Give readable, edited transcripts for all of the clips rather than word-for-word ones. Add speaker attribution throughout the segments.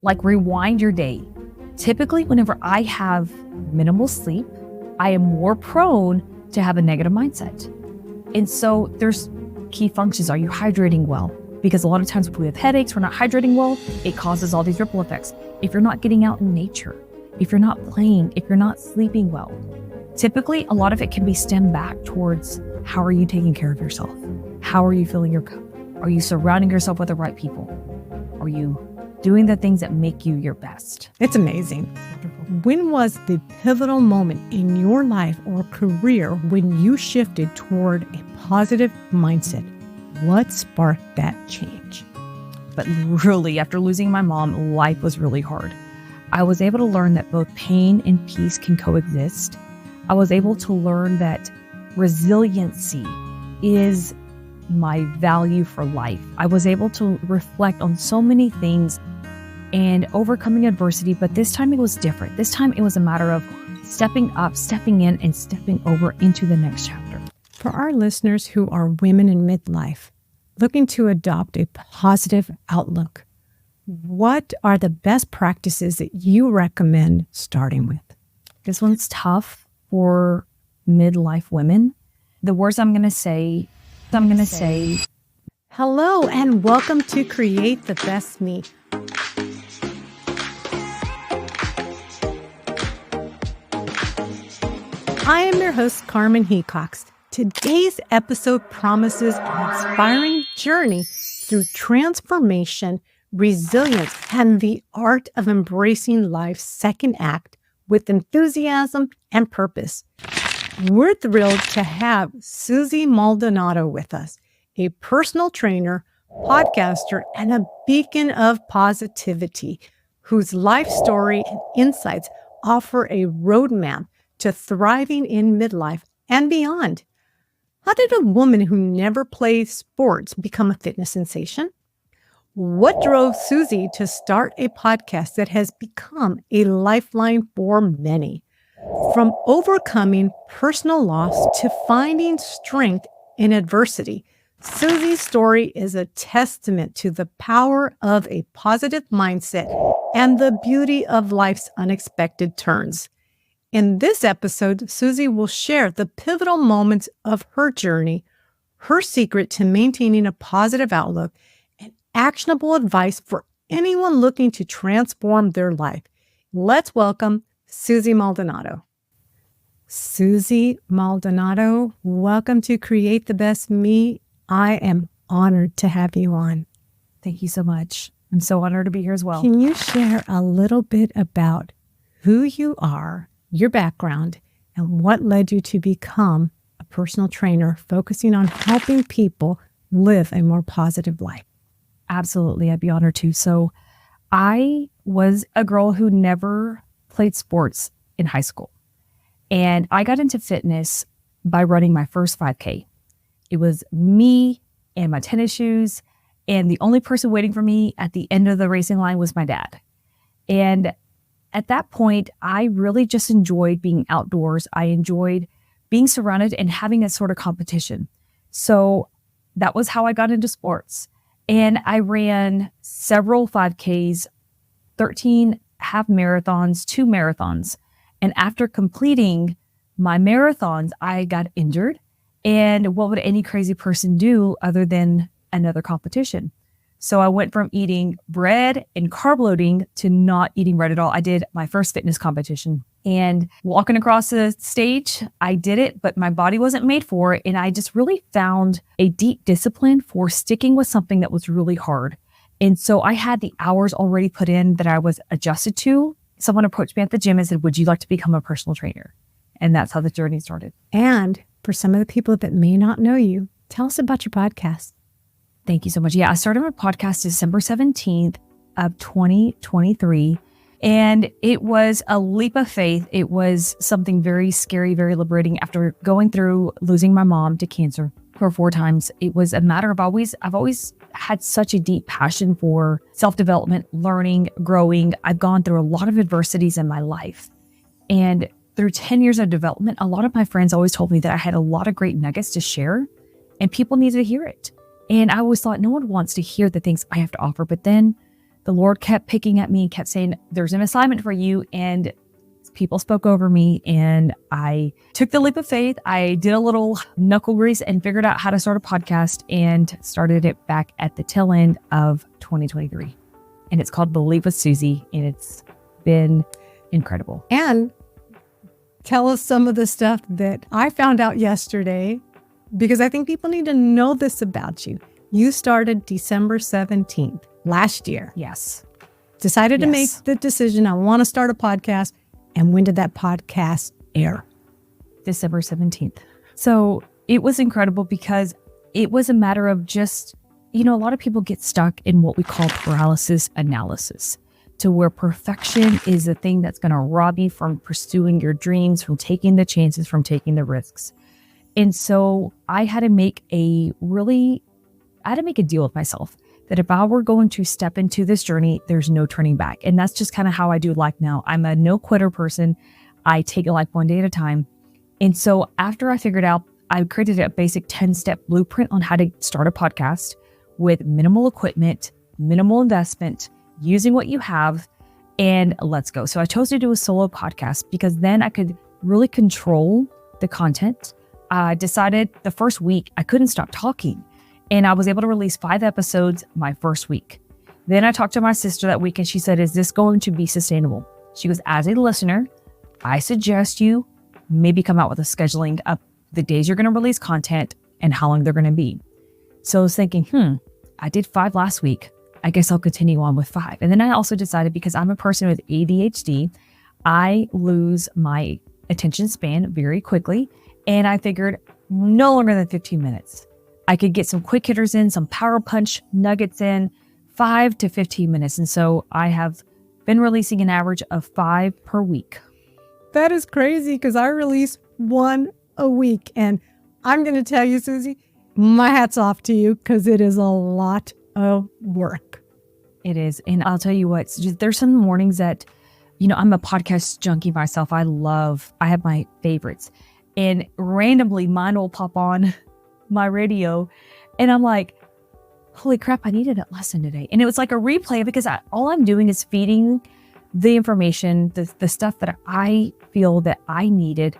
Speaker 1: Like rewind your day. Typically, whenever I have minimal sleep, I am more prone to have a negative mindset. And so there's key functions. Are you hydrating well? Because a lot of times when we have headaches, we're not hydrating well. It causes all these ripple effects. If you're not getting out in nature, if you're not playing, if you're not sleeping well, typically a lot of it can be stemmed back towards how are you taking care of yourself? How are you filling your cup? Are you surrounding yourself with the right people? Are you doing the things that make you your best?
Speaker 2: It's amazing. When was the pivotal moment in your life or career when you shifted toward a positive mindset? What sparked that change?
Speaker 1: But really, after losing my mom, life was really hard. I was able to learn that both pain and peace can coexist. I was able to learn that resiliency is my value for life. I was able to reflect on so many things and overcoming adversity, but this time it was different. This time it was a matter of stepping up, stepping in, and stepping over into the next chapter.
Speaker 2: For our listeners who are women in midlife, looking to adopt a positive outlook, what are the best practices that you recommend starting with?
Speaker 1: This one's tough for midlife women. The words I'm going to say,
Speaker 2: hello and welcome to Create the Best Me. I am your host, Carmen Hecox. Today's episode promises an inspiring journey through transformation, resilience, and the art of embracing life's second act with enthusiasm and purpose. We're thrilled to have Susie Maldonado with us, a personal trainer, podcaster, and a beacon of positivity, whose life story and insights offer a roadmap to thriving in midlife and beyond. How did a woman who never played sports become a fitness sensation? What drove Susie to start a podcast that has become a lifeline for many? From overcoming personal loss to finding strength in adversity, Susie's story is a testament to the power of a positive mindset and the beauty of life's unexpected turns. In this episode, Susie will share the pivotal moments of her journey, her secret to maintaining a positive outlook, and actionable advice for anyone looking to transform their life. Let's welcome Susie Maldonado. Susie Maldonado, welcome to Create the Best Me. I am honored to have you on.
Speaker 1: Thank you so much. I'm so honored to be here as well.
Speaker 2: Can you share a little bit about who you are, your background, and what led you to become a personal trainer focusing on helping people live a more positive life?
Speaker 1: Absolutely. I'd be honored to. So I was a girl who never played sports in high school. And I got into fitness by running my first 5K. It was me and my tennis shoes. And the only person waiting for me at the end of the racing line was my dad. And at that point, I really just enjoyed being outdoors. I enjoyed being surrounded and having a sort of competition. So that was how I got into sports. And I ran several 5Ks, 13 half marathons, 2 marathons. And after completing my marathons, I got injured. And what would any crazy person do other than another competition? So I went from eating bread and carb loading to not eating bread at all. I did my first fitness competition and walking across the stage, I did it, but my body wasn't made for it. And I just really found a deep discipline for sticking with something that was really hard. And so I had the hours already put in that I was adjusted to. Someone approached me at the gym and said, would you like to become a personal trainer? And that's how the journey started.
Speaker 2: And for some of the people that may not know you, tell us about your podcast.
Speaker 1: Thank you so much. Yeah, I started my podcast December 17th of 2023, and it was a leap of faith. It was something very scary, very liberating. After going through losing my mom to cancer for 4 times, it was a matter of I've always had such a deep passion for self-development, learning, growing. I've gone through a lot of adversities in my life. And through 10 years of development, a lot of my friends always told me that I had a lot of great nuggets to share, and people needed to hear it. And I always thought no one wants to hear the things I have to offer. But then the Lord kept picking at me and kept saying, there's an assignment for you. And people spoke over me and I took the leap of faith. I did a little knuckle grease and figured out how to start a podcast and started it back at the tail end of 2023. And it's called Believe with Susie. And it's been incredible.
Speaker 2: And tell us some of the stuff that I found out yesterday, because I think people need to know this about you. You started December 17th last year.
Speaker 1: Yes.
Speaker 2: Decided to make the decision, I want to start a podcast. And when did that podcast air?
Speaker 1: December 17th. So it was incredible because it was a matter of just, a lot of people get stuck in what we call paralysis analysis, to where perfection is the thing that's going to rob you from pursuing your dreams, from taking the chances, from taking the risks. And so I had to make a deal with myself that if I were going to step into this journey, there's no turning back. And that's just kind of how I do life now. I'm a no quitter person. I take life one day at a time. And so after I figured out, I created a basic 10-step blueprint on how to start a podcast with minimal equipment, minimal investment, using what you have, and let's go. So I chose to do a solo podcast because then I could really control the content. I decided the first week I couldn't stop talking. And I was able to release 5 episodes my first week. Then I talked to my sister that week and she said, is this going to be sustainable? She goes, as a listener, I suggest you maybe come out with a scheduling of the days you're going to release content and how long they're going to be. So I was thinking, I did 5 last week. I guess I'll continue on with 5. And then I also decided, because I'm a person with ADHD, I lose my attention span very quickly. And I figured no longer than 15 minutes. I could get some quick hitters in, some power punch nuggets in, 5 to 15 minutes. And so I have been releasing an average of 5 per week.
Speaker 2: That is crazy because I release 1 a week. And I'm going to tell you, Susie, my hat's off to you because it is a lot of work.
Speaker 1: It is. And I'll tell you what, there's some mornings that, I'm a podcast junkie myself. I have my favorites. And randomly mine will pop on my radio and I'm like, holy crap, I needed a lesson today. And it was like a replay because all I'm doing is feeding the information, the stuff that I feel that I needed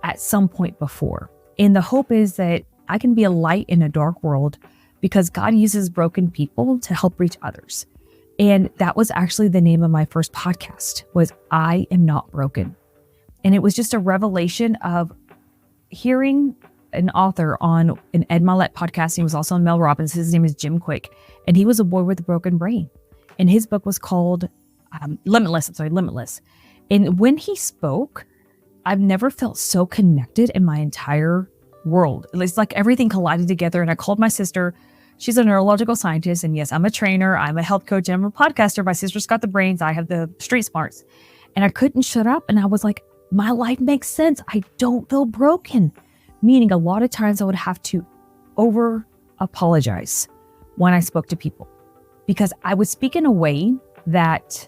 Speaker 1: at some point before. And the hope is that I can be a light in a dark world because God uses broken people to help reach others. And that was actually the name of my first podcast, was I Am Not Broken. And it was just a revelation of hearing an author on an Ed Mylett podcast. He was also on Mel Robbins. His name is Jim Quick. And he was a boy with a broken brain. And his book was called Limitless. And when he spoke, I've never felt so connected in my entire world. It's like everything collided together. And I called my sister. She's a neurological scientist. And yes, I'm a trainer. I'm a health coach. I'm a podcaster. My sister's got the brains. I have the street smarts. And I couldn't shut up. And I was like, my life makes sense. I don't feel broken. Meaning a lot of times I would have to over apologize when I spoke to people because I would speak in a way that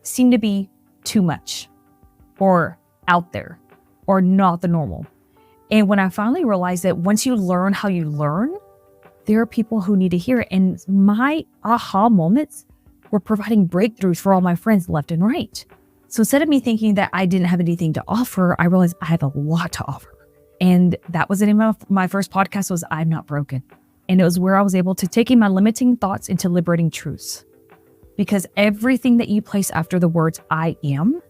Speaker 1: seemed to be too much or out there or not the normal. And when I finally realized that once you learn how you learn, there are people who need to hear it. And my aha moments were providing breakthroughs for all my friends left and right. So instead of me thinking that I didn't have anything to offer, I realized I have a lot to offer. And that was the name of my first podcast, was I'm Not Broken. And it was where I was able to take my limiting thoughts into liberating truths. Because everything that you place after the words I am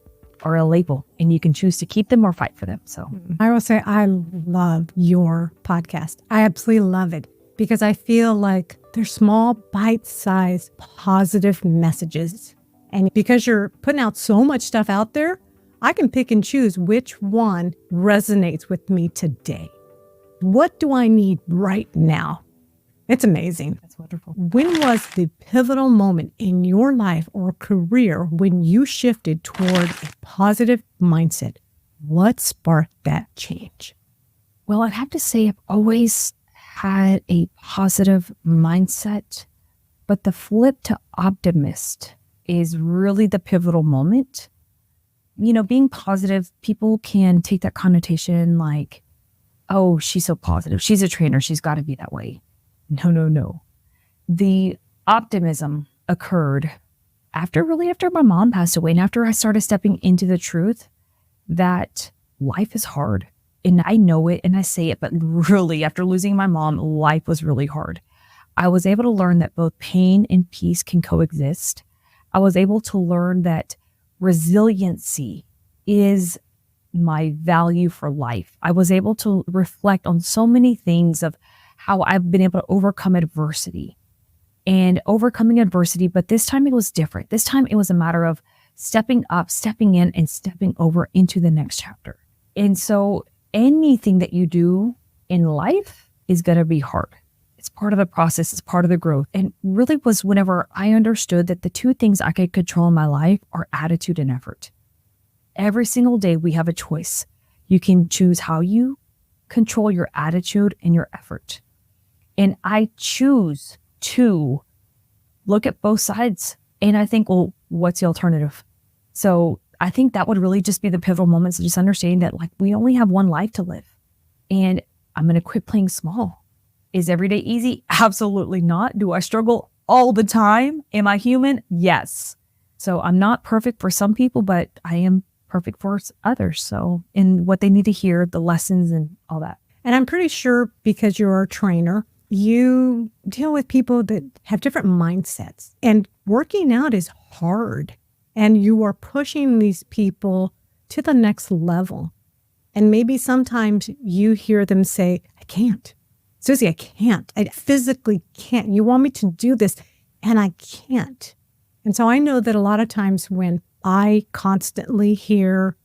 Speaker 1: are a label, and you can choose to keep them or fight for them. So
Speaker 2: I will say I love your podcast. I absolutely love it because I feel like they're small, bite-sized, positive messages. And because you're putting out so much stuff out there, I can pick and choose which one resonates with me today. What do I need right now? It's amazing.
Speaker 1: That's wonderful.
Speaker 2: When was the pivotal moment in your life or career when you shifted toward a positive mindset? What sparked that change?
Speaker 1: Well, I'd have to say I've always had a positive mindset, but the flip to optimist is really the pivotal moment. Being positive, people can take that connotation like, oh, she's so positive. She's a trainer. She's got to be that way. No. The optimism occurred after my mom passed away and after I started stepping into the truth that life is hard. And I know it and I say it, but really after losing my mom, life was really hard. I was able to learn that both pain and peace can coexist. I was able to learn that resiliency is my value for life. I was able to reflect on so many things of how I've been able to overcome adversity and overcoming adversity. But this time it was different. This time it was a matter of stepping up, stepping in, and stepping over into the next chapter. And so anything that you do in life is going to be hard. It's part of the process. It's part of the growth. And really was whenever I understood that the two things I could control in my life are attitude and effort. Every single day we have a choice. You can choose how you control your attitude and your effort. And I choose to look at both sides. And I think, well, what's the alternative? So I think that would really just be the pivotal moments of just understanding that like we only have one life to live. And I'm going to quit playing small. Is every day easy? Absolutely not. Do I struggle all the time? Am I human? Yes. So I'm not perfect for some people, but I am perfect for others. So in what they need to hear, the lessons and all that.
Speaker 2: And I'm pretty sure because you're a trainer, you deal with people that have different mindsets. And working out is hard. And you are pushing these people to the next level. And maybe sometimes you hear them say, I can't. Susie, I can't. I physically can't. You want me to do this, and I can't. And so I know that a lot of times when I constantly hear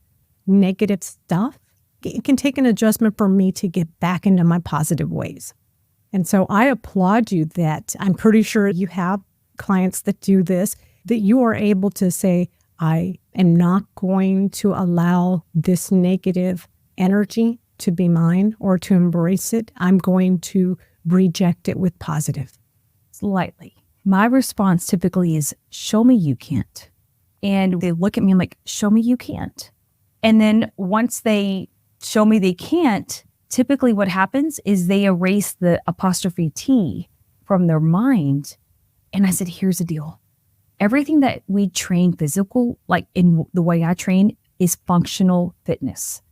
Speaker 2: negative stuff, it can take an adjustment for me to get back into my positive ways. And so I applaud you that I'm pretty sure you have clients that do this, that you are able to say, I am not going to allow this negative energy to be mine or to embrace it. I'm going to reject it with positive.
Speaker 1: Slightly. My response typically is, show me you can't. And they look at me and like, show me you can't. And then once they show me they can't, typically what happens is they erase the apostrophe T from their mind. And I said, here's the deal. Everything that we train physical, like in the way I train, is functional fitness.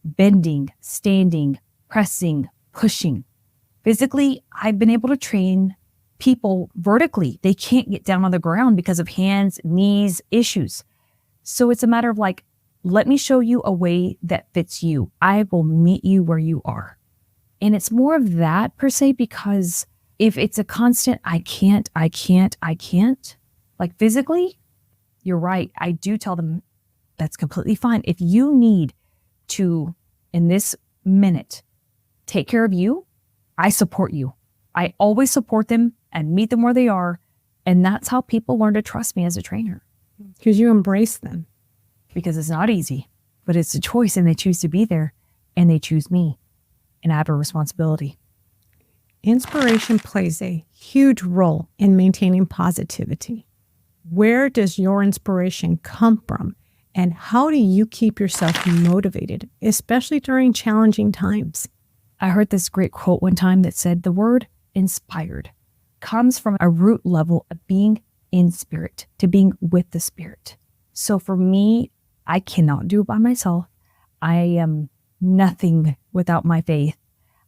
Speaker 1: Bending, standing, pressing, pushing. Physically, I've been able to train people vertically. They can't get down on the ground because of hands, knees, issues. So it's a matter of like, let me show you a way that fits you. I will meet you where you are. And it's more of that per se, because if it's a constant, I can't, like physically, you're right. I do tell them that's completely fine. If you need to, in this minute, take care of you, I support you. I always support them and meet them where they are. And that's how people learn to trust me as a trainer.
Speaker 2: Because you embrace them.
Speaker 1: Because it's not easy, but it's a choice and they choose to be there and they choose me. And I have a responsibility.
Speaker 2: Inspiration plays a huge role in maintaining positivity. Where does your inspiration come from? And how do you keep yourself motivated, especially during challenging times?
Speaker 1: I heard this great quote one time that said the word inspired comes from a root level of being in spirit, to being with the spirit. So for me, I cannot do it by myself. I am nothing without my faith.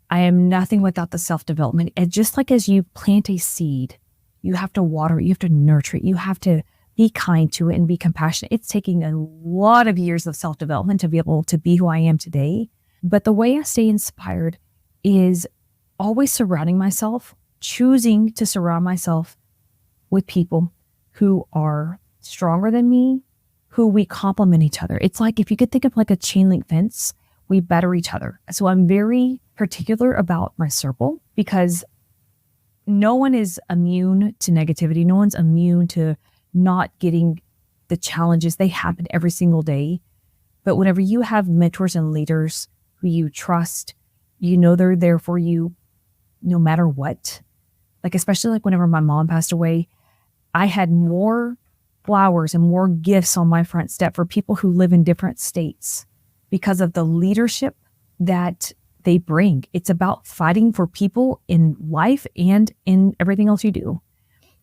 Speaker 1: I am nothing without the self-development. And just like as you plant a seed, you have to water it, you have to nurture it, you have to be kind to it and be compassionate. It's taking a lot of years of self-development to be able to be who I am today. But the way I stay inspired is always surrounding myself, choosing to surround myself with people who are stronger than me, who we complement each other. It's like if you could think of like a chain link fence, we better each other. So I'm very particular about my circle because no one is immune to negativity. No one's immune to not getting the challenges. They happen every single day. But whenever you have mentors and leaders who you trust, you know they're there for you no matter what. Like, especially like whenever my mom passed away, I had more flowers and more gifts on my front step for people who live in different states because of the leadership that they bring. It's about fighting for people in life and in everything else you do.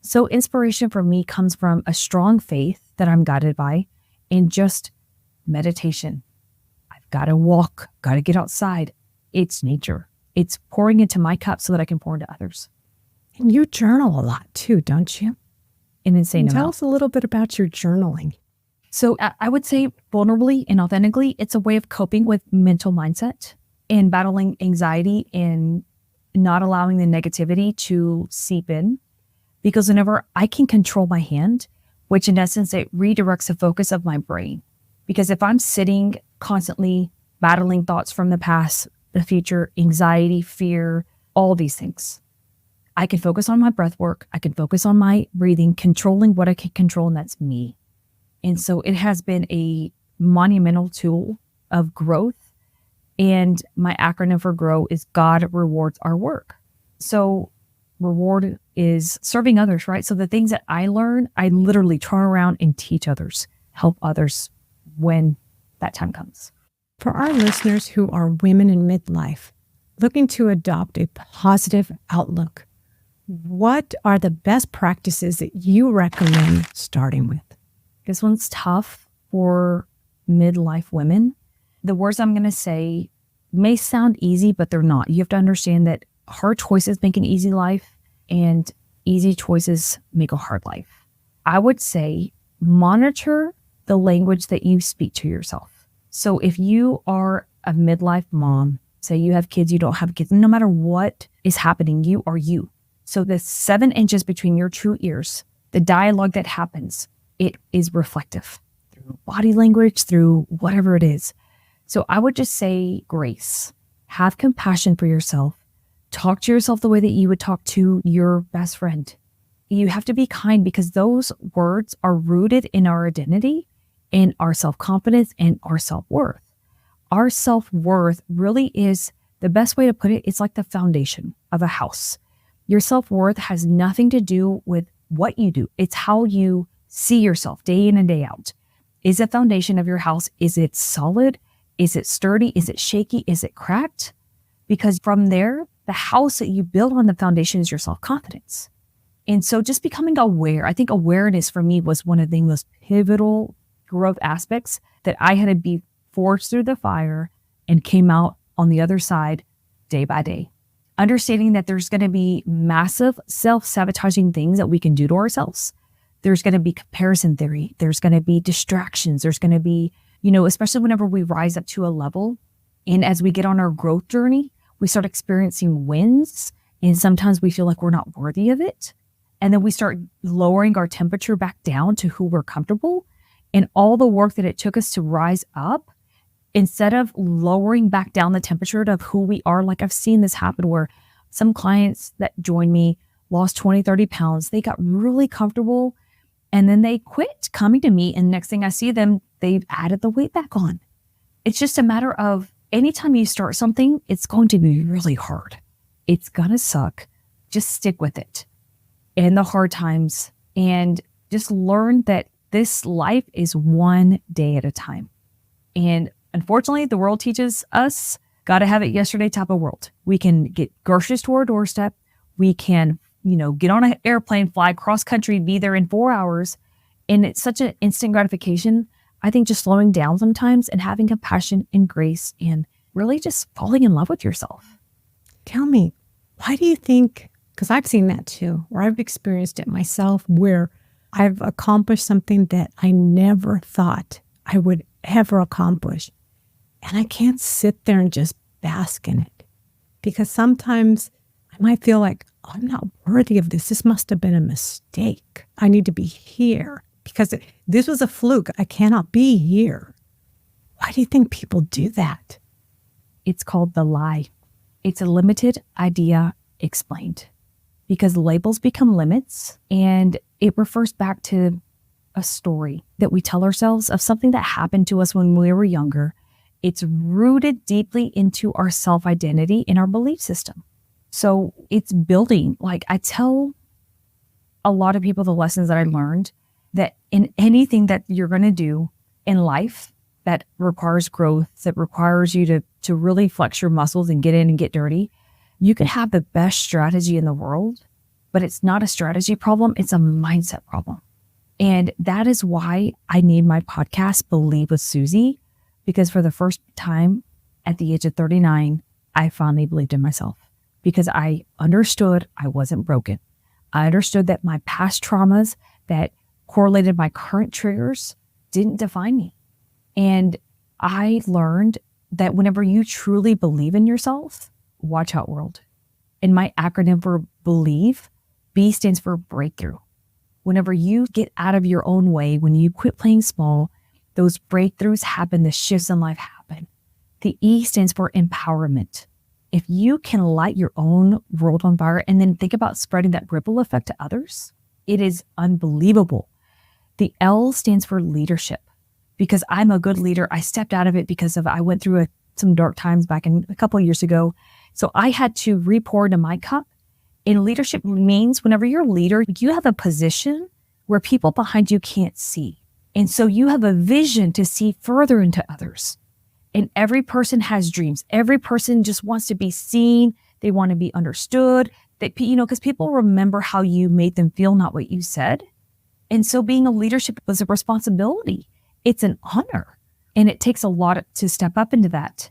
Speaker 1: So inspiration for me comes from a strong faith that I'm guided by and just meditation. I've got to walk, got to get outside. It's nature. It's pouring into my cup so that I can pour into others.
Speaker 2: And you journal a lot too, don't you?
Speaker 1: An insane
Speaker 2: Tell
Speaker 1: amount.
Speaker 2: us a little bit about your journaling.
Speaker 1: So I would say vulnerably and authentically, it's a way of coping with mental mindset and battling anxiety and not allowing the negativity to seep in. Because whenever I can control my hand, which in essence, it redirects the focus of my brain. Because if I'm sitting constantly battling thoughts from the past, the future, anxiety, fear, all these things, I can focus on my breath work. I can focus on my breathing, controlling what I can control, and that's me. And so it has been a monumental tool of growth. And my acronym for GROW is God rewards our work. So reward is serving others, right? So the things that I learn, I literally turn around and teach others, help others when that time comes.
Speaker 2: For our listeners who are women in midlife, looking to adopt a positive outlook, what are the best practices that you recommend starting with?
Speaker 1: This one's tough for midlife women. The words I'm going to say may sound easy, but they're not. You have to understand that hard choices make an easy life and easy choices make a hard life. I would say monitor the language that you speak to yourself. So if you are a midlife mom, say you have kids, you don't have kids, no matter what is happening, you are you. So the 7 inches between your two ears, the dialogue that happens, it is reflective through body language, through whatever it is. So I would just say grace, have compassion for yourself, talk to yourself the way that you would talk to your best friend. You have to be kind because those words are rooted in our identity, in our self-confidence and our self-worth. Our self-worth really is, the best way to put it, it's like the foundation of a house. Your self-worth has nothing to do with what you do. It's how you see yourself day in and day out. Is the foundation of your house, is it solid? Is it sturdy? Is it shaky? Is it cracked? Because from there, the house that you build on the foundation is your self-confidence. And so just becoming aware, I think awareness for me was one of the most pivotal growth aspects that I had to be forged through the fire and came out on the other side day by day. Understanding that there's going to be massive self-sabotaging things that we can do to ourselves. There's going to be comparison theory. There's going to be distractions. There's going to be, especially whenever we rise up to a level and as we get on our growth journey, we start experiencing wins and sometimes we feel like we're not worthy of it. And then we start lowering our temperature back down to who we're comfortable and all the work that it took us to rise up. Instead of lowering back down the temperature of who we are, like I've seen this happen where some clients that joined me lost 20, 30 pounds. They got really comfortable and then they quit coming to me. And next thing I see them, they've added the weight back on. It's just a matter of anytime you start something, it's going to be really hard. It's going to suck. Just stick with it in the hard times and just learn that this life is one day at a time. And unfortunately, the world teaches us, got to have it yesterday type of world. We can get groceries to our doorstep. We can, get on an airplane, fly cross country, be there in 4 hours. And it's such an instant gratification. I think just slowing down sometimes and having compassion and grace and really just falling in love with yourself.
Speaker 2: Tell me, why do you think, because I've seen that too, or I've experienced it myself, where I've accomplished something that I never thought I would ever accomplish. And I can't sit there and just bask in it because sometimes I might feel like, oh, I'm not worthy of this. This must have been a mistake. I need to be here because this was a fluke. I cannot be here. Why do you think people do that?
Speaker 1: It's called the lie. It's a limited idea explained because labels become limits and it refers back to a story that we tell ourselves of something that happened to us when we were younger. It's rooted deeply into our self-identity and our belief system. So it's building. Like I tell a lot of people the lessons that I learned that in anything that you're going to do in life that requires growth, that requires you to really flex your muscles and get in and get dirty, you can have the best strategy in the world. but it's not a strategy problem. It's a mindset problem. And that is why I named my podcast Believe with Susie, because for the first time at the age of 39, I finally believed in myself because I understood I wasn't broken. I understood that my past traumas that correlated my current triggers didn't define me. And I learned that whenever you truly believe in yourself, watch out world. And my acronym for believe, B stands for breakthrough. Whenever you get out of your own way, when you quit playing small, those breakthroughs happen, the shifts in life happen. The E stands for empowerment. If you can light your own world on fire and then think about spreading that ripple effect to others, it is unbelievable. The L stands for leadership. Because I'm a good leader, I stepped out of it because I went through some dark times back a couple of years ago. So I had to re-pour into my cup. And leadership means whenever you're a leader, you have a position where people behind you can't see. And so you have a vision to see further into others. And every person has dreams. Every person just wants to be seen. They want to be understood. Because people remember how you made them feel, not what you said. And so being a leadership was a responsibility. It's an honor. And it takes a lot to step up into that.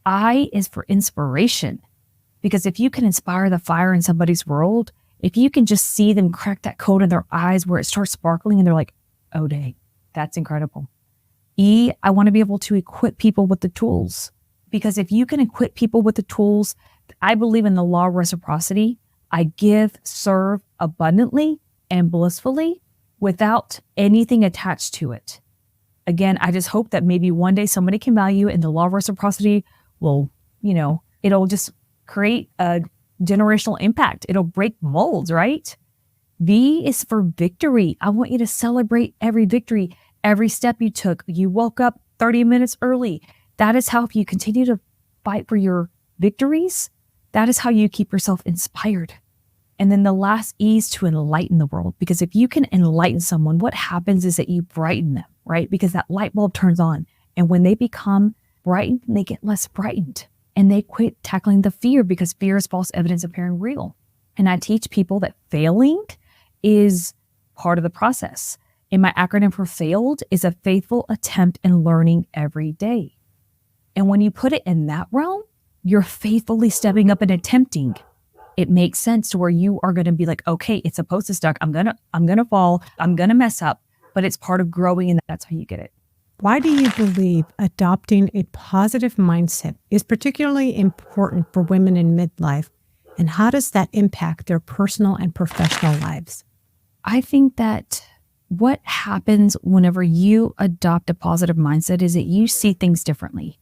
Speaker 1: I is for inspiration. Because if you can inspire the fire in somebody's world, if you can just see them crack that code in their eyes where it starts sparkling and they're like, oh, dang, that's incredible. E, I want to be able to equip people with the tools. Because if you can equip people with the tools, I believe in the law of reciprocity. I give, serve abundantly and blissfully without anything attached to it. Again, I just hope that maybe one day somebody can value and the law of reciprocity will, it'll just create a generational impact. It'll break molds, right? V is for victory. I want you to celebrate every victory, every step you took. You woke up 30 minutes early. That is how, if you continue to fight for your victories, that is how you keep yourself inspired. And then the last E is to enlighten the world. Because if you can enlighten someone, what happens is that you brighten them, right? Because that light bulb turns on. And when they become brightened, they get less brightened. And they quit tackling the fear because fear is false evidence appearing real. And I teach people that failing is part of the process. And my acronym for failed is a faithful attempt in learning every day. And when you put it in that realm, you're faithfully stepping up and attempting. It makes sense to where you are going to be like, okay, it's supposed to stuck. I'm going to fall. I'm going to mess up, but it's part of growing. And that's how you get it.
Speaker 2: Why do you believe adopting a positive mindset is particularly important for women in midlife? And how does that impact their personal and professional lives?
Speaker 1: I think that what happens whenever you adopt a positive mindset is that you see things differently.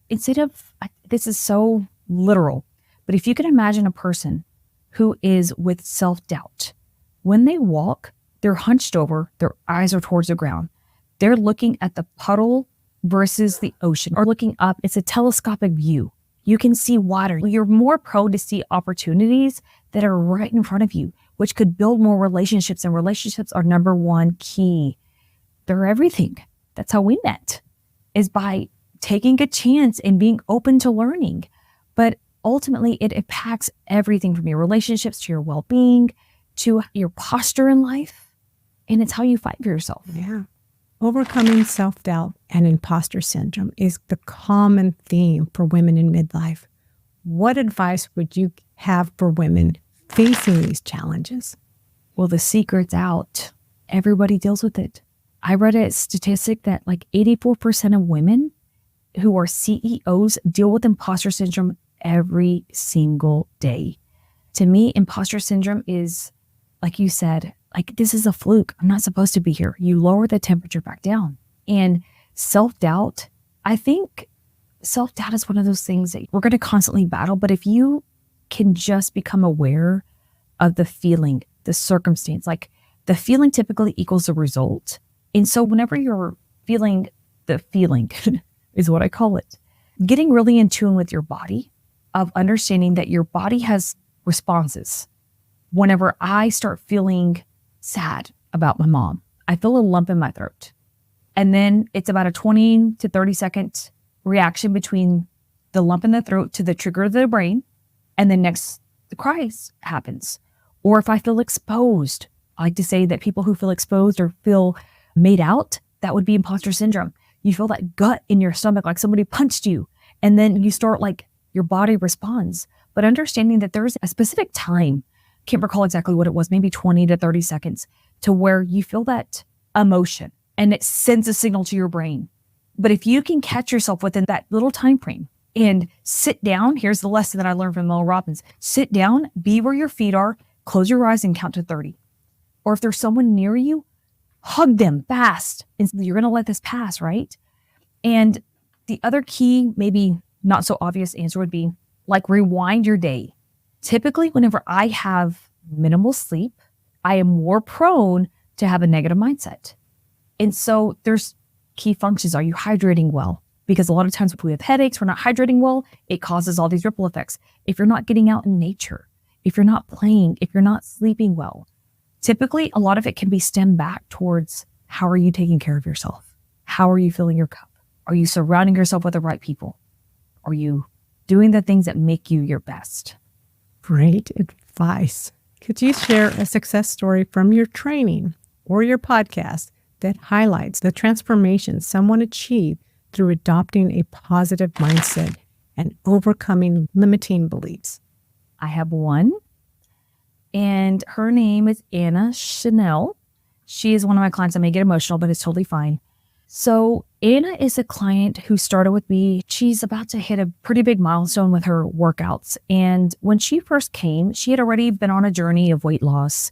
Speaker 1: Instead of, this is so literal, but if you can imagine a person who is with self-doubt, when they walk, they're hunched over, their eyes are towards the ground. They're looking at the puddle versus the ocean, or looking up. It's a telescopic view. You can see water. You're more prone to see opportunities that are right in front of you, which could build more relationships. And relationships are number one key. They're everything. That's how we met, is by taking a chance and being open to learning. But ultimately, it impacts everything from your relationships to your well-being, to your posture in life. And it's how you fight for yourself.
Speaker 2: Yeah. Overcoming self-doubt and imposter syndrome is the common theme for women in midlife. What advice would you have for women facing these challenges?
Speaker 1: Well, the secret's out. Everybody deals with it. I read a statistic that like 84% of women who are CEOs deal with imposter syndrome every single day. To me, imposter syndrome is, like you said, like, this is a fluke. I'm not supposed to be here. You lower the temperature back down. And self-doubt, I think self-doubt is one of those things that we're going to constantly battle. But if you can just become aware of the feeling, the circumstance, like the feeling typically equals the result. And so whenever you're feeling the feeling is what I call it, getting really in tune with your body, of understanding that your body has responses. Whenever I start feeling sad about my mom, I feel a lump in my throat. And then it's about a 20 to 30 second reaction between the lump in the throat to the trigger of the brain. And then next, the cries happens. Or if I feel exposed, I like to say that people who feel exposed or feel made out, that would be imposter syndrome. You feel that gut in your stomach, like somebody punched you. And then you start like your body responds. But understanding that there's a specific time, can't recall exactly what it was, maybe 20 to 30 seconds, to where you feel that emotion and it sends a signal to your brain. But if you can catch yourself within that little time frame and sit down, here's the lesson that I learned from Mel Robbins. Sit down, be where your feet are, close your eyes and count to 30. Or if there's someone near you, hug them fast. And you're going to let this pass, right? And the other key, maybe not so obvious answer would be like rewind your day. Typically, whenever I have minimal sleep, I am more prone to have a negative mindset. And so there's key functions. Are you hydrating well? Because a lot of times if we have headaches, we're not hydrating well, it causes all these ripple effects. If you're not getting out in nature, if you're not playing, if you're not sleeping well, typically a lot of it can be stemmed back towards how are you taking care of yourself? How are you filling your cup? Are you surrounding yourself with the right people? Are you doing the things that make you your best?
Speaker 2: Great advice. Could you share a success story from your training or your podcast that highlights the transformation someone achieved through adopting a positive mindset and overcoming limiting beliefs?
Speaker 1: I have one, and her name is Anna Chanel. She is one of my clients. I may get emotional, but it's totally fine. So Anna is a client who started with me. She's about to hit a pretty big milestone with her workouts. And when she first came, she had already been on a journey of weight loss.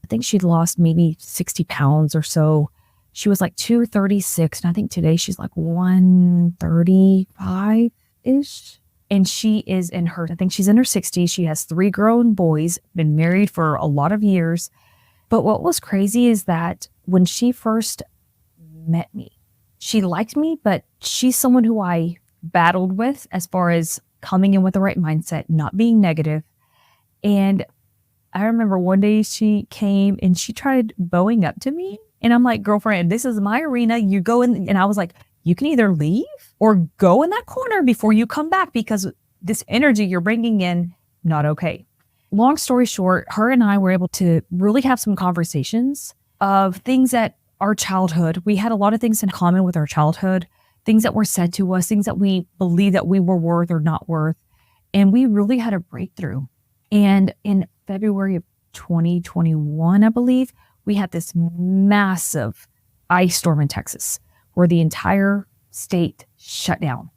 Speaker 1: I think she'd lost maybe 60 pounds or so. She was like 236. And I think today she's like 135-ish. And she is I think she's in her 60s. She has 3 grown boys, been married for a lot of years. But what was crazy is that when she first met me, she liked me, but she's someone who I battled with as far as coming in with the right mindset, not being negative. And I remember one day she came and she tried bowing up to me. And I'm like, girlfriend, this is my arena. You go in. And I was like, you can either leave or go in that corner before you come back, because this energy you're bringing in, not okay. Long story short, her and I were able to really have some conversations of things that our childhood, we had a lot of things in common with our childhood, things that were said to us, things that we believed that we were worth or not worth. And we really had a breakthrough. And in February of 2021, I believe, we had this massive ice storm in Texas where the entire state shut down.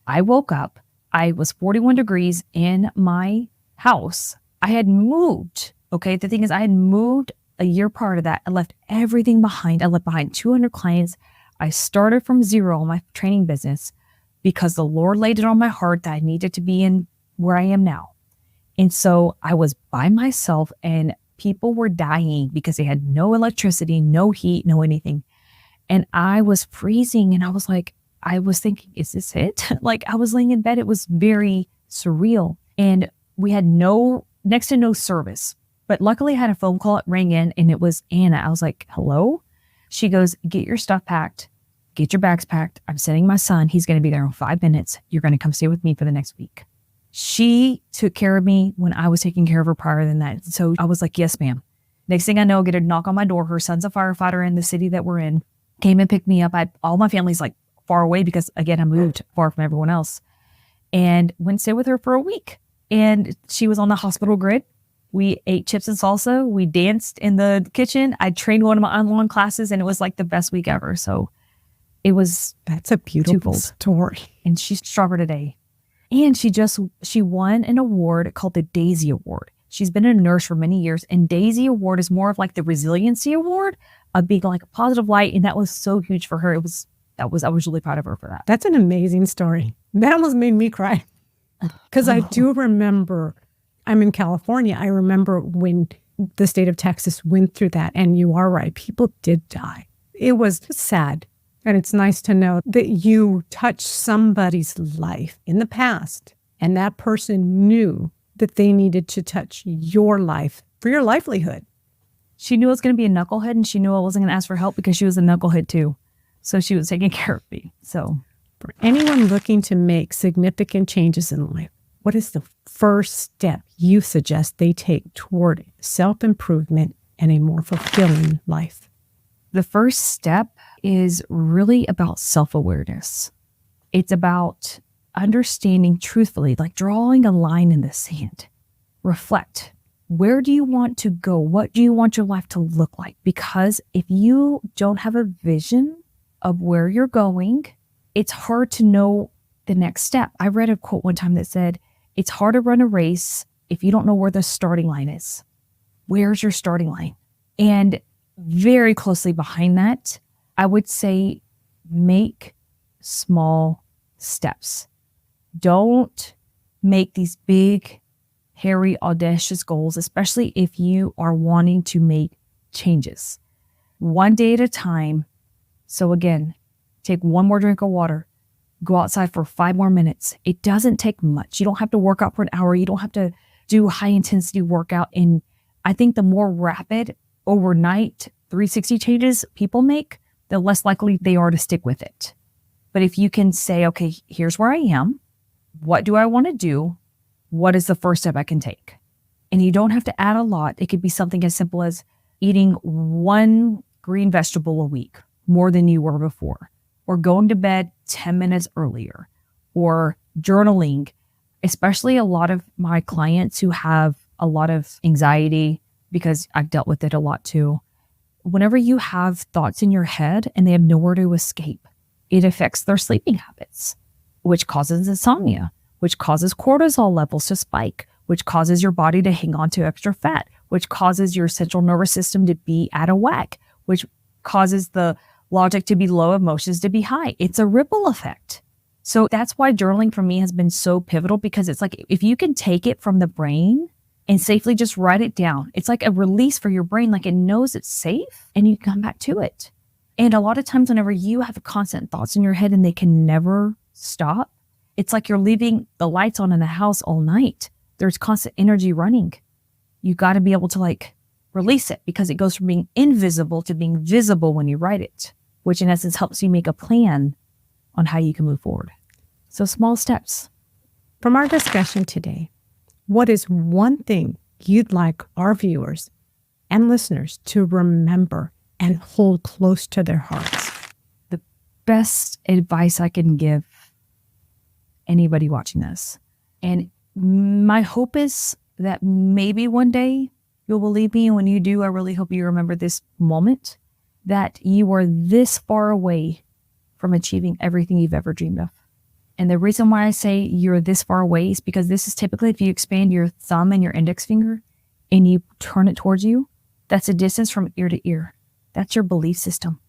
Speaker 1: I woke up, I was 41 degrees in my house. I had moved. Okay. The thing is, I had moved a year prior to that. I left everything behind. I left behind 200 clients. I started from zero in my training business because the Lord laid it on my heart that I needed to be in where I am now. And so I was by myself and people were dying because they had no electricity, no heat, no anything. And I was freezing and I was like, I was thinking, is this it? Like I was laying in bed. It was very surreal. And we had next to no service. But luckily I had a phone call, it rang in and it was Anna. I was like, hello? She goes, get your stuff packed, get your bags packed. I'm sending my son. He's going to be there in 5 minutes. You're going to come stay with me for the next week. She took care of me when I was taking care of her prior than that. So I was like, yes, ma'am. Next thing I know, get a knock on my door. Her son's a firefighter in the city that we're in. Came and picked me up. All my family's like far away because again, I moved far from everyone else and went stay with her for a week. And she was on the hospital grid. We ate chips and salsa. We danced in the kitchen. I trained one of my online classes and it was like the best week ever. So that's a beautiful story. And she's stronger today. And she won an award called the Daisy Award. She's been a nurse for many years, and Daisy Award is more of like the resiliency award of being like a positive light. And that was so huge for her. I was really proud of her for that.
Speaker 2: That's an amazing story. That almost made me cry. Because I do remember, I'm in California. I remember when the state of Texas went through that. And you are right. People did die. It was sad. And it's nice to know that you touched somebody's life in the past. And that person knew that they needed to touch your life for your livelihood.
Speaker 1: She knew I was going to be a knucklehead, and she knew I wasn't going to ask for help because she was a knucklehead too. So she was taking care of me. So
Speaker 2: for anyone looking to make significant changes in life, what is the first step you suggest they take toward self-improvement and a more fulfilling life?
Speaker 1: The first step is really about self-awareness. It's about understanding truthfully, like drawing a line in the sand. Reflect. Where do you want to go? What do you want your life to look like? Because if you don't have a vision of where you're going, it's hard to know the next step. I read a quote one time that said, it's hard to run a race if you don't know where the starting line is. Where's your starting line? And very closely behind that, I would say make small steps. Don't make these big, hairy, audacious goals, especially if you are wanting to make changes. One day at a time. So again, take one more drink of water. Go outside for 5 more minutes. It doesn't take much. You don't have to work out for an hour. You don't have to do high intensity workout. And I think the more rapid overnight 360 changes people make, the less likely they are to stick with it. But if you can say, okay, here's where I am. What do I want to do? What is the first step I can take? And you don't have to add a lot. It could be something as simple as eating 1 green vegetable a week, more than you were before, or going to bed 10 minutes earlier, or journaling. Especially a lot of my clients who have a lot of anxiety, because I've dealt with it a lot too. Whenever you have thoughts in your head and they have nowhere to escape, it affects their sleeping habits, which causes insomnia, which causes cortisol levels to spike, which causes your body to hang on to extra fat, which causes your central nervous system to be out of whack, which causes the logic to be low, emotions to be high. It's a ripple effect. So that's why journaling for me has been so pivotal, because it's like if you can take it from the brain and safely just write it down, it's like a release for your brain, like it knows it's safe and you can come back to it. And a lot of times whenever you have constant thoughts in your head and they can never stop, it's like you're leaving the lights on in the house all night. There's constant energy running. You got to be able to like release it, because it goes from being invisible to being visible when you write it, which in essence helps you make a plan on how you can move forward. So small steps.
Speaker 2: From our discussion today, what is one thing you'd like our viewers and listeners to remember and hold close to their hearts?
Speaker 1: The best advice I can give anybody watching this, and my hope is that maybe one day you'll believe me, and when you do, I really hope you remember this moment, that you are this far away from achieving everything you've ever dreamed of. And the reason why I say you're this far away is because this is typically, if you expand your thumb and your index finger and you turn it towards you, that's a distance from ear to ear. That's your belief system.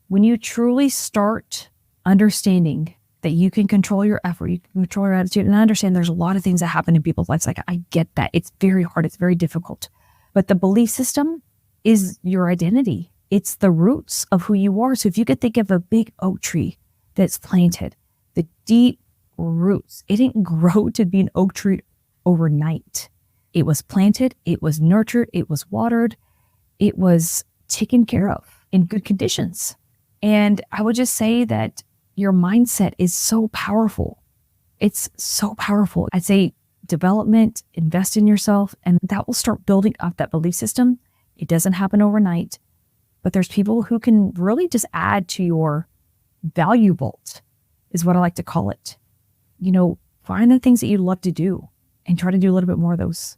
Speaker 1: When you truly start understanding that you can control your effort, you can control your attitude, and I understand there's a lot of things that happen in people's lives. Like, I get that. It's very hard. It's very difficult. But the belief system is your identity. It's the roots of who you are. So if you could think of a big oak tree that's planted, the deep roots, it didn't grow to be an oak tree overnight. It was planted, it was nurtured, it was watered, it was taken care of in good conditions. And I would just say that your mindset is so powerful. It's so powerful. I'd say development, invest in yourself, and that will start building up that belief system. It doesn't happen overnight, but there's people who can really just add to your value vault, is what I like to call it. You know, find the things that you love to do and try to do a little bit more of those.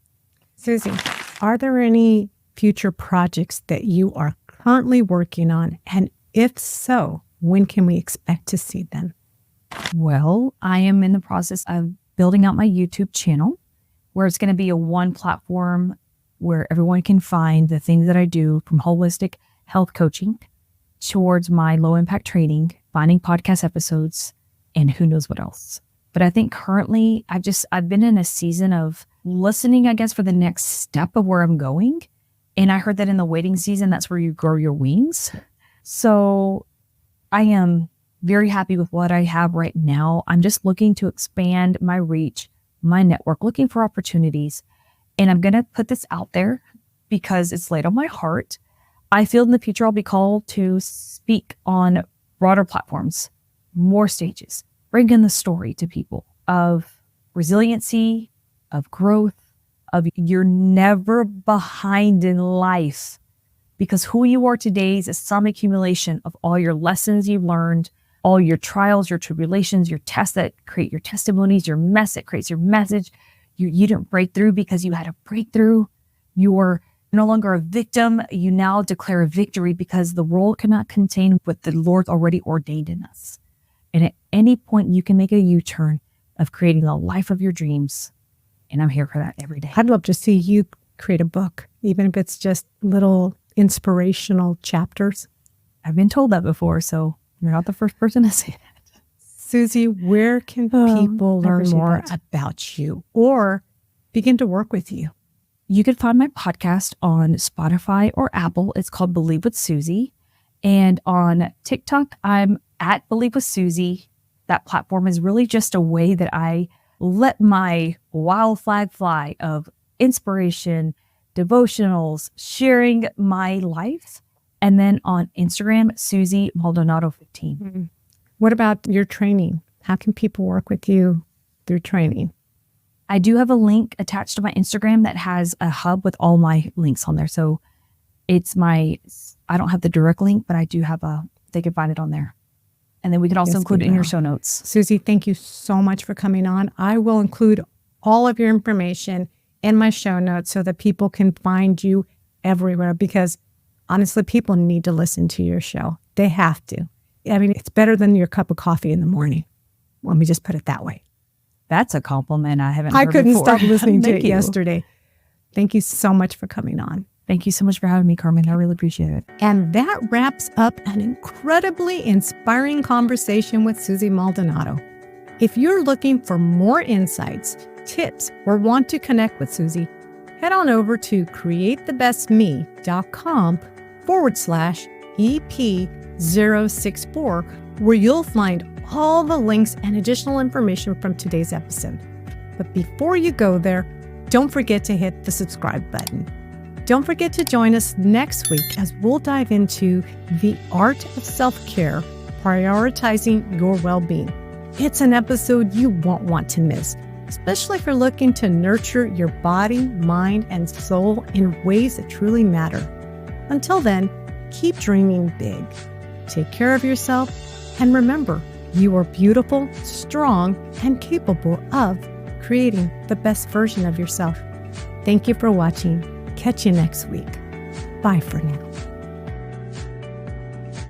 Speaker 2: Susie, are there any future projects that you are currently working on? And if so, when can we expect to see them?
Speaker 1: Well, I am in the process of building out my YouTube channel, where it's going to be a one platform where everyone can find the things that I do, from holistic health coaching towards my low impact training, finding podcast episodes, and who knows what else. But I think currently I've been in a season of listening, I guess, for the next step of where I'm going. And I heard that in the waiting season, that's where you grow your wings. So I am very happy with what I have right now. I'm just looking to expand my reach, my network, looking for opportunities. And I'm going to put this out there because it's laid on my heart. I feel in the future I'll be called to speak on broader platforms, more stages, bring in the story to people of resiliency, of growth, of you're never behind in life, because who you are today is some accumulation of all your lessons you've learned, all your trials, your tribulations, your tests that create your testimonies, your mess that creates your message. You didn't break through because you had a breakthrough. You're no longer a victim. You now declare a victory because the world cannot contain what the Lord already ordained in us. And at any point, you can make a U-turn of creating the life of your dreams. And I'm here for that every day.
Speaker 2: I'd love to see you create a book, even if it's just little inspirational chapters.
Speaker 1: I've been told that before, so you're not the first person to say that.
Speaker 2: Susie, where can people learn more about you or begin to work with you?
Speaker 1: You can find my podcast on Spotify or Apple. It's called Believe with Susie. And on TikTok, I'm at Believe with Susie. That platform is really just a way that I let my wild flag fly of inspiration, devotionals, sharing my life. And then on Instagram, Susie Maldonado 15.
Speaker 2: Mm-hmm. What about your training? How can people work with you through training?
Speaker 1: I do have a link attached to my Instagram that has a hub with all my links on there. So it's I don't have the direct link, but I do have they can find it on there. And then we can also include it in your show notes.
Speaker 2: Susie, thank you so much for coming on. I will include all of your information in my show notes so that people can find you everywhere, because honestly, people need to listen to your show. They have to. I mean, it's better than your cup of coffee in the morning. Let me just put it that way.
Speaker 1: That's a compliment I haven't
Speaker 2: I
Speaker 1: heard
Speaker 2: couldn't
Speaker 1: before.
Speaker 2: stop listening to it
Speaker 1: you.
Speaker 2: yesterday. Thank you so much for coming on.
Speaker 1: Thank you so much for having me, Carmen. I really appreciate it.
Speaker 2: And that wraps up an incredibly inspiring conversation with Susie Maldonado. If you're looking for more insights, tips, or want to connect with Susie, head on over to createthebestme.com/EP064, where you'll find all the links and additional information from today's episode. But before you go there, don't forget to hit the subscribe button. Don't forget to join us next week as we'll dive into the art of self-care, prioritizing your well-being. It's an episode you won't want to miss, especially if you're looking to nurture your body, mind, and soul in ways that truly matter. Until then, keep dreaming big. Take care of yourself, and remember, you are beautiful, strong, and capable of creating the best version of yourself. Thank you for watching. Catch you next week. Bye for now.